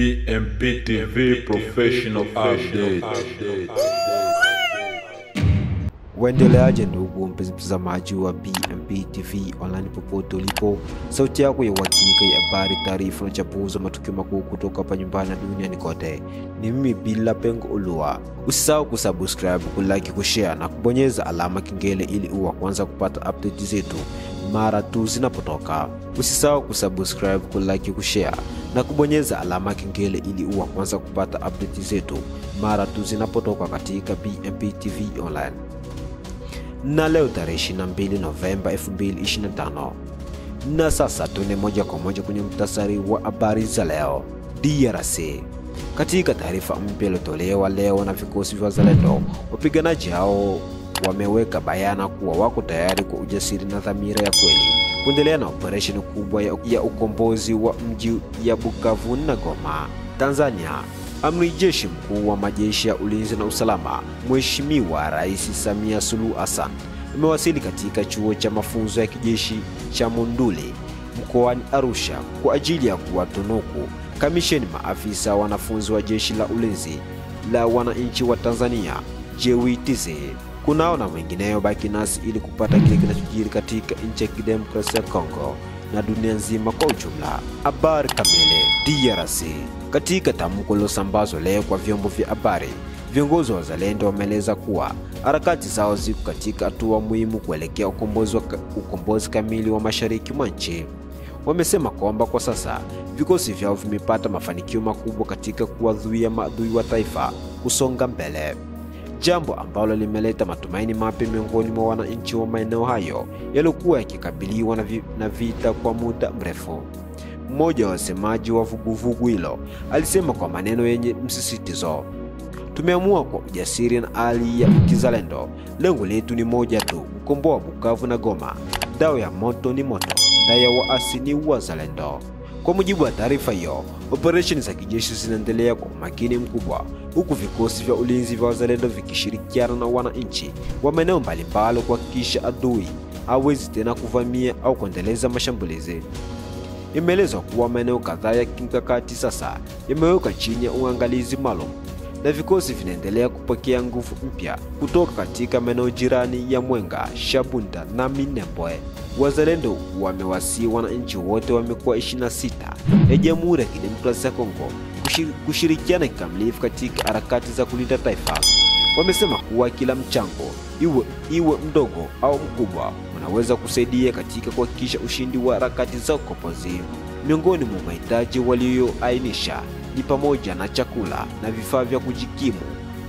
BMP TV Professional Update. Waendeleaje ndugu mtazamaji wa BMP TV online popote ulipo, sauti yako ya uhakika ya habari, taarifa na chambuzi matukio makuu kutoka hapa nyumbani na duniani kote. Ni mimi Bila Pengo Ulua. Usisahau kusubscribe, kulike, kushare na kubonyeza alama kengele ili uwe kwanza kupata update zetu mara tu zinapotoka. Usisahau kusubscribe, kulike, kushare na kubonyeza alama kengele ili uwe kwanza kupata update zetu mara tu zinapotoka katika BMP TV online. Na leo tarehe 22 Novemba 2025. Na sasa tuende moja kwa moja kwenye mtasari wa habari za leo. DRC. Katika taarifa mpya iliyotolewa leo na vikosi vya wazalendo, wapiganaji hao wameweka bayana kuwa wako tayari kwa ujasiri na dhamira ya kweli kuendelea na operesheni kubwa ya ukombozi wa mji ya Bukavu na Goma, Tanzania. Amri jeshi mkuu wa majeshi ya ulinzi na usalama, Mheshimiwa Rais Samia Suluhu Hassan, amewasili katika chuo cha mafunzo ya kijeshi cha Monduli mkoani Arusha kwa ajili ya kuwatunuku kamisheni maafisa wanafunzi wa jeshi la ulinzi la wananchi wa Tanzania JWTZ. Kunao na wengineo, baki nasi ili kupata kile kinachojiri katika nchi ya Kidemokrasia ya Kongo na dunia nzima kwa ujumla. Habari kamili. DRC. Katika tamko lililosambazwa leo kwa vyombo vya habari, viongozi wa wazalendo wameeleza kuwa harakati zao ziko katika hatua muhimu kuelekea ukombozi kamili wa mashariki mwa nchi. Wamesema kwamba kwa sasa vikosi vyao vimepata mafanikio makubwa katika kuwazuia maadui wa taifa kusonga mbele, jambo ambalo limeleta matumaini mapya miongoni mwa wananchi wa maeneo hayo yaliokuwa yakikabiliwa na vita kwa muda mrefu. Mmoja wa wasemaji wa vuguvugu hilo alisema kwa maneno yenye msisitizo, "Tumeamua kwa ujasiri na hali ya kizalendo. Lengo letu ni moja tu, kukomboa Bukavu na Goma. Dawa ya moto ni moto, dawa ya waasi ni wazalendo." Kwa mujibu wa taarifa hiyo, operesheni za kijeshi zinaendelea kwa umakini mkubwa, huku vikosi vya ulinzi vya wazalendo vikishirikiana na wananchi wa maeneo mbalimbali kuhakikisha adui hawezi tena kuvamia au kuendeleza mashambulizi. Imeelezwa kuwa maeneo kadhaa ya kimkakati sasa yamewekwa chini ya uangalizi maalum na vikosi vinaendelea kupokea nguvu mpya kutoka katika maeneo jirani ya Mwenga, Shabunda na Minembwe. Wazalendo wamewasihi wananchi wote wa mikoa 26 ya Jamhuri ya Kidemokrasia ya Kongo kushirikiana kikamilifu katika harakati za kulinda taifa. Wamesema kuwa kila mchango, iwe mdogo au mkubwa, unaweza kusaidia katika kuhakikisha ushindi wa harakati za ukombozi. Miongoni mwa mahitaji walioainisha ni pamoja na chakula na vifaa vya kujikimu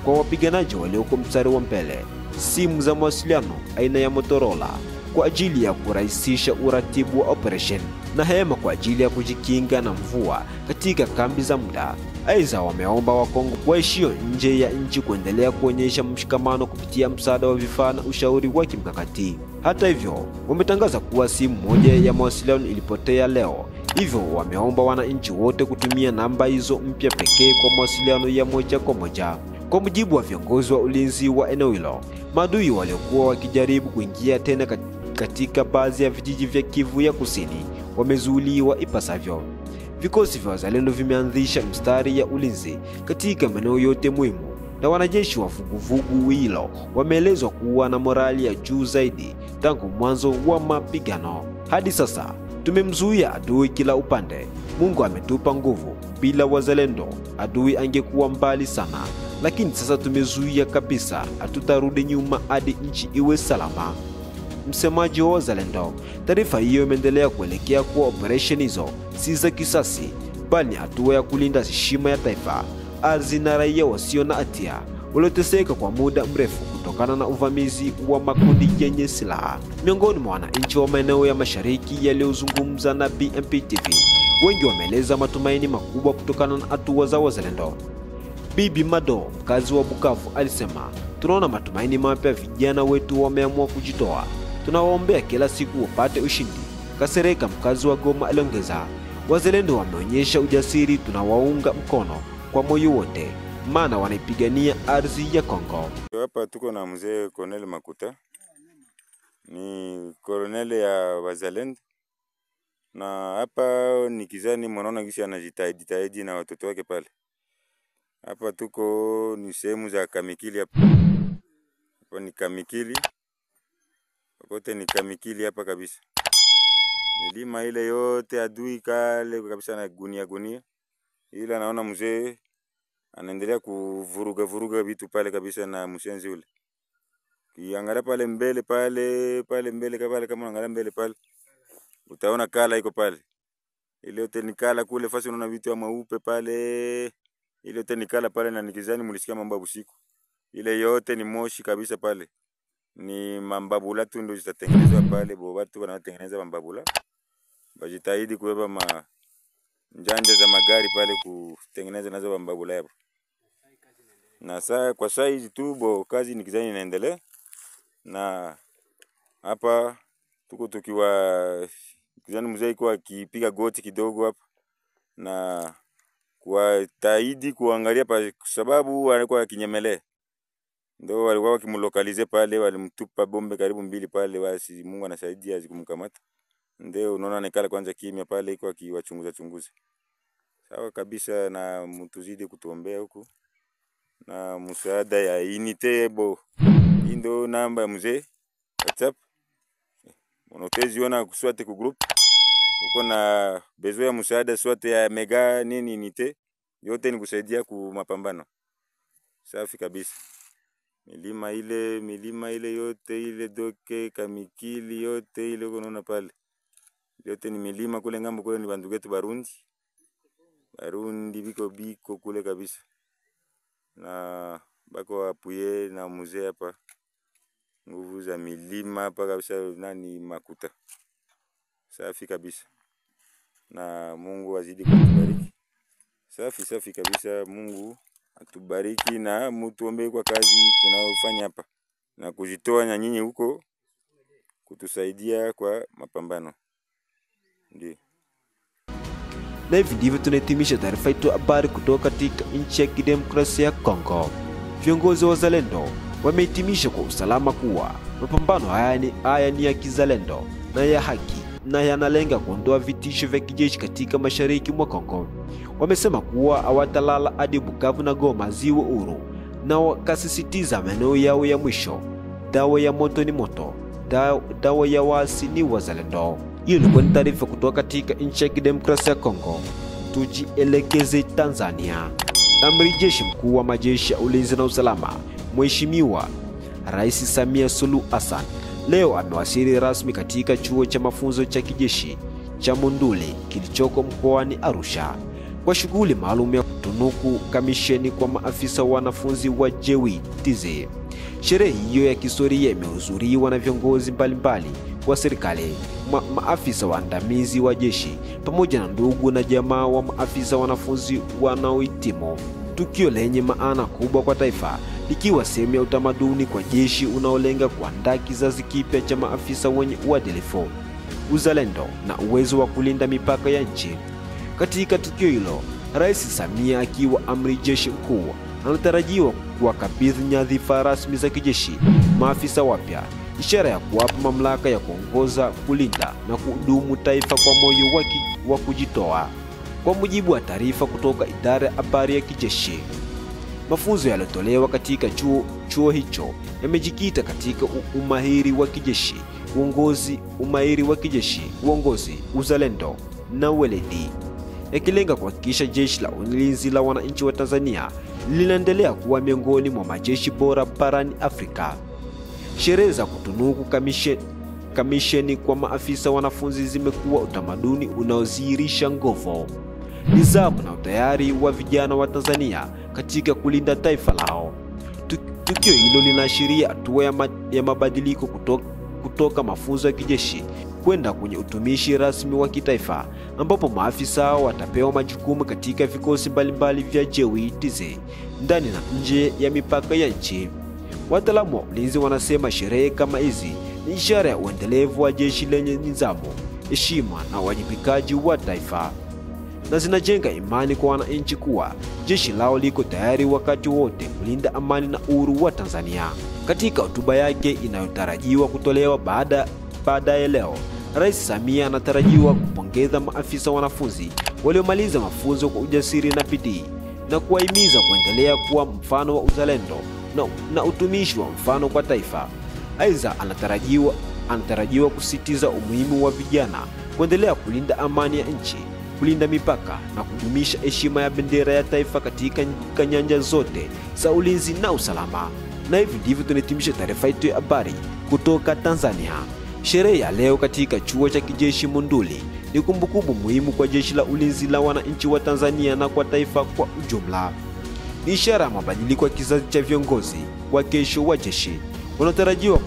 kwa wapiganaji walioko mstari wa mbele, simu za mawasiliano aina ya Motorola kwa ajili ya kurahisisha uratibu wa operation, na hema kwa ajili ya kujikinga na mvua katika kambi za muda. Aidha, wameomba Wakongo waishio nje ya nchi kuendelea kuonyesha mshikamano kupitia msaada wa vifaa na ushauri wa kimkakati. Hata hivyo, wametangaza kuwa simu moja ya mawasiliano ilipotea leo, hivyo wameomba wananchi wote kutumia namba hizo mpya pekee kwa mawasiliano ya moja kwa moja. Kwa mujibu wa viongozi wa ulinzi wa eneo hilo, maadui waliokuwa wakijaribu kuingia tena katika baadhi ya vijiji vya Kivu ya Kusini wamezuiliwa ipasavyo. Vikosi vya wazalendo vimeanzisha mstari ya ulinzi katika maeneo yote muhimu, na wanajeshi wa vuguvugu hilo wameelezwa kuwa na morali ya juu zaidi tangu mwanzo wa mapigano. Hadi sasa tumemzuia adui kila upande. Mungu ametupa nguvu. Bila wazalendo adui angekuwa mbali sana, lakini sasa tumezuia kabisa. Hatutarudi nyuma hadi nchi iwe salama. Msemaji wa wazalendo. Taarifa hiyo imeendelea kuelekea kuwa operesheni hizo si za kisasi, bali hatua ya kulinda heshima ya taifa, ardhi na raia wasio na hatia walioteseka kwa muda mrefu kutokana na uvamizi wa makundi yenye silaha. Miongoni mwa wananchi wa maeneo ya mashariki yaliyozungumza na BMP TV, wengi wameeleza matumaini makubwa kutokana na hatua za wazalendo. Bibi Mado, mkazi wa Bukavu, alisema, "Tunaona matumaini mapya, vijana wetu wameamua kujitoa. Tunawaombea kila siku wapate ushindi." Kasereka, mkazi wa Goma, aliongeza, "Wazalendo wameonyesha ujasiri, tunawaunga mkono kwa moyo wote, maana wanaipigania ardhi ya Kongo." Hapa tuko na mzee Colonel Makuta, ni colonel ya wazalendo, Na hapa nikizani mnaona gisi anajitahidi na watoto wake pale. Hapa tuko ni sehemu za Kamikili hapa. Hapa ni Kamikili. Kote ni Kamikili hapa kabisa. Milima ile yote adui kale kabisa na gunia. Ila naona mzee anaendelea kuvuruga vitu pale kabisa na mshenzi ule. Kiangalia pale mbele kama unaangalia mbele pale utaona kala iko pale. Ile yote ni kala kule fasi unaona vitu ya mweupe pale. Ile yote ni kala pale na nikizani mlisikia mambabu usiku. Ile yote ni moshi kabisa pale. Ni mambabula tu ndio zitatengenezwa pale, watu wanatengeneza mambabula. Bajitahidi kubeba njanja za magari pale kutengeneza nazo mambabula hapo. Na saa kwa saa hizi tu kazi nikizani inaendelea. Na hapa tuko tukiwa kijana mzee kwa akipiga goti kidogo hapa na kwa taidi kuangalia kwa sababu alikuwa akinyemelea. Ndio walikuwa wakimlokalize pale, walimtupa bombe karibu 2 pale, basi Mungu anasaidia azikumkamata. Ndio unaona nikala kwanza kimya pale iko akiwachunguza. Sawa kabisa, na mtuzidi kutuombea huko. Na msaada ya Initebo. Ndio namba ya mzee WhatsApp. Unotezi ona kuswate ku group. Uko na bezo ya msaada swate ya mega nini Inite. Yote ni kusaidia ku mapambano. Safi kabisa. Milima ile yote ile doke Kamikili yote ile unaona pale. Yote ni milima kule ngambo kule ni bandu wetu Barundi biko kule kabisa. Na bako apuye na mzee hapa. Nguvu za milima hapa kabisa nani Makuta. Safi kabisa. Na Mungu azidi kutubariki. Safi kabisa, Mungu atubariki na mutuombe kwa kazi tunayofanya hapa. Na kujitoa na nyinyi huko kutusaidia kwa mapambano. Ndiyo. Na hivi ndivyo tunahitimisha taarifa yetu habari kutoka katika nchi ya kidemokrasia ya Kongo. Viongozi wa wazalendo wamehitimisha kwa usalama kuwa mapambano haya ni ya kizalendo na ya haki na yanalenga kuondoa vitisho vya kijeshi katika mashariki mwa Kongo. Wamesema kuwa hawatalala hadi Bukavu na Goma ziwe huru, na wakasisitiza maeneo yao ya mwisho. Dawa ya moto ni moto, dawa ya waasi ni wazalendo. Hiyo ilikuwa ni taarifa kutoka katika nchi ya kidemokrasia ya Kongo. Tujielekeze Tanzania. Amiri jeshi mkuu wa majeshi ya ulinzi na usalama, Mheshimiwa Rais Samia Suluhu Hassan leo amewasili rasmi katika chuo cha mafunzo cha kijeshi cha Monduli kilichoko mkoani Arusha kwa shughuli maalum ya kutunuku kamisheni kwa maafisa wanafunzi wa JWTZ. Sherehe hiyo ya kihistoria imehudhuriwa na viongozi mbalimbali wa serikali, maafisa waandamizi wa jeshi pamoja na ndugu na jamaa wa maafisa wanafunzi wanaohitimu. Tukio lenye maana kubwa kwa taifa, likiwa sehemu ya utamaduni kwa jeshi unaolenga kuandaa kizazi kipya cha maafisa wenye uadilifu, uzalendo na uwezo wa kulinda mipaka ya nchi. Katika tukio hilo, Rais Samia akiwa amiri jeshi mkuu anatarajiwa kuwakabidhi nyadhifa rasmi za kijeshi maafisa wapya, ishara ya kuwapa mamlaka ya kuongoza, kulinda na kuhudumu taifa kwa moyo wa kujitoa. Kwa mujibu wa taarifa kutoka idara ya habari ya kijeshi, mafunzo yaliyotolewa katika chuo hicho yamejikita katika umahiri wa kijeshi, uongozi, uzalendo na weledi, yakilenga kuhakikisha jeshi la ulinzi la wananchi wa Tanzania linaendelea kuwa miongoni mwa majeshi bora barani Afrika. Sherehe za kutunuku kamisheni kwa maafisa wanafunzi zimekuwa utamaduni unaozihirisha nguvu, nidhamu na utayari wa vijana wa Tanzania katika kulinda taifa lao. Tukio hilo linaashiria hatua ya mabadiliko kutoka mafunzo ya kijeshi kwenda kwenye utumishi rasmi wa kitaifa, ambapo maafisa hao watapewa majukumu katika vikosi mbalimbali vya JWTZ ndani na nje ya mipaka ya nchi. Wataalamu wa ulinzi wanasema sherehe kama hizi ni ishara ya uendelevu wa jeshi lenye nidhamu, heshima na uwajibikaji wa taifa, na zinajenga imani kwa wananchi kuwa jeshi lao liko tayari wakati wote kulinda amani na uhuru wa Tanzania. Katika hotuba yake inayotarajiwa kutolewa baadaye leo, Rais Samia anatarajiwa kupongeza maafisa wanafunzi waliomaliza mafunzo kwa ujasiri na bidii na kuwahimiza kuendelea kuwa mfano wa uzalendo na utumishi wa mfano kwa taifa. Aidha, anatarajiwa kusisitiza umuhimu wa vijana kuendelea kulinda amani ya nchi, kulinda mipaka na kudumisha heshima ya bendera ya taifa katika nyanja zote za ulinzi na usalama. Na hivi ndivyo tunahitimisha taarifa yetu ya habari kutoka Tanzania. Sherehe ya leo katika chuo cha kijeshi Monduli ni kumbukumbu muhimu kwa jeshi la ulinzi la wananchi wa Tanzania na kwa taifa kwa ujumla. Ni ishara ya mabadiliko ya kizazi cha viongozi wa kesho wa jeshi wanaotarajiwa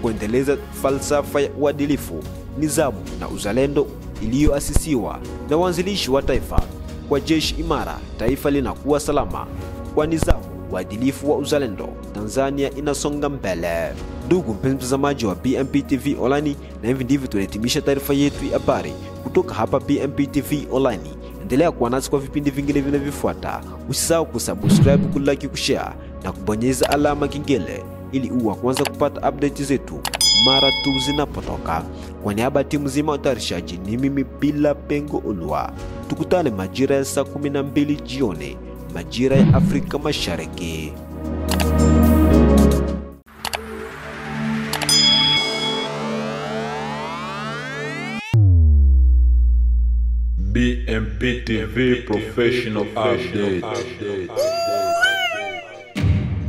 kuendeleza falsafa ya uadilifu, nidhamu na uzalendo iliyoasisiwa na waanzilishi wa taifa. Kwa jeshi imara, taifa linakuwa salama. Kwa nidhamu, uadilifu wa uzalendo, Tanzania inasonga mbele. Ndugu mpenzi mtazamaji wa BMP TV Online, na hivi ndivyo tunahitimisha taarifa yetu ya habari kutoka hapa BMP TV Online. Endelea kuwa nasi kwa vipindi vingine vinavyofuata. Usisahau kusubscribe, kulike, kushare na kubonyeza alama kengele ili uwe kwanza kupata update zetu mara tu zinapotoka. Kwa niaba ya timu nzima ya utayarishaji, ni mimi Bila Pengo Ulwa. Tukutane majira ya saa 12 jioni majira ya Afrika Mashariki. BMP TV Professional Update.